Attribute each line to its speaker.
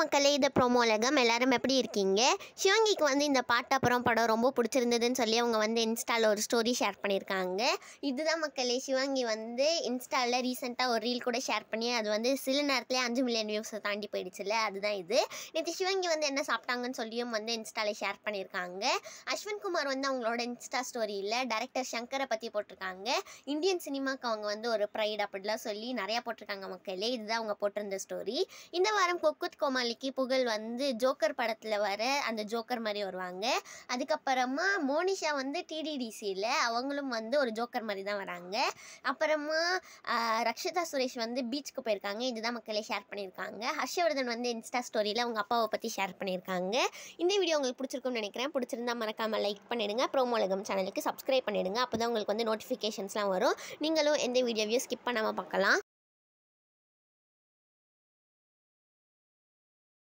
Speaker 1: மக்களே, இது ப்ரோமோலகம். எல்லாரும் எப்படி இருக்கீங்க? சிவங்கிக்கு வந்து இந்த பாட்டு அப்புறம் படம் ரொம்ப பிடிச்சிருந்ததுன்னு சொல்லி அவங்க வந்து இன்ஸ்டாவில் ஒரு ஸ்டோரி ஷேர் பண்ணியிருக்காங்க. இதுதான் மக்களே, சிவங்கி வந்து இன்ஸ்டாவில் ரீசெண்டாக ஒரு ரீல் கூட ஷேர் பண்ணி அது வந்து சில நேரத்துலேயே 5 மில்லியன் வியூஸை தாண்டி போயிடுச்சுல்ல, அதுதான் இது. நேற்று சிவங்கி வந்து என்ன சாப்பிட்டாங்கன்னு சொல்லியும் வந்து இன்ஸ்டாவில் ஷேர் பண்ணியிருக்காங்க. அஸ்வின் குமார் வந்து அவங்களோட இன்ஸ்டா ஸ்டோரியில் டைரக்டர் சங்கரை பற்றி போட்டிருக்காங்க. இந்தியன் சினிமாவுக்கு அவங்க வந்து ஒரு ப்ரைட் அப்படிலாம் சொல்லி நிறையா போட்டிருக்காங்க மக்களே. இதுதான் அவங்க போட்டிருந்த ஸ்டோரி. இந்த வாரம் கொக்குத் கோமாளிக்கு புகழ் வந்து ஜோக்கர் படத்தில் வர அந்த ஜோக்கர் மாதிரி வருவாங்க. அதுக்கப்புறமா மோனிஷா வந்து டிடிடிசியில் அவங்களும் வந்து ஒரு ஜோக்கர் மாதிரி தான் வராங்க. அப்புறமா ரக்ஷிதா சுரேஷ் வந்து பீச்சுக்கு போயிருக்காங்க. இதுதான் மக்களே ஷேர் பண்ணியிருக்காங்க. ஹர்ஷவர்தன் வந்து இன்ஸ்டா ஸ்டோரியில் அவங்க அப்பாவை பற்றி ஷேர் பண்ணியிருக்காங்க. இந்த வீடியோ உங்களுக்கு பிடிச்சிருக்கும்னு நினைக்கிறேன். பிடிச்சிருந்தா மறக்காமல் லைக் பண்ணிடுங்க. ப்ரோமோலகம் சேனலுக்கு சப்ஸ்கிரைப் பண்ணிடுங்க. அப்போ தான் உங்களுக்கு வந்து நோட்டிஃபிகேஷன்ஸ்லாம் வரும். நீங்களும் எந்த வீடியோவையும் ஸ்கிப் பண்ணாமல் பார்க்கலாம்.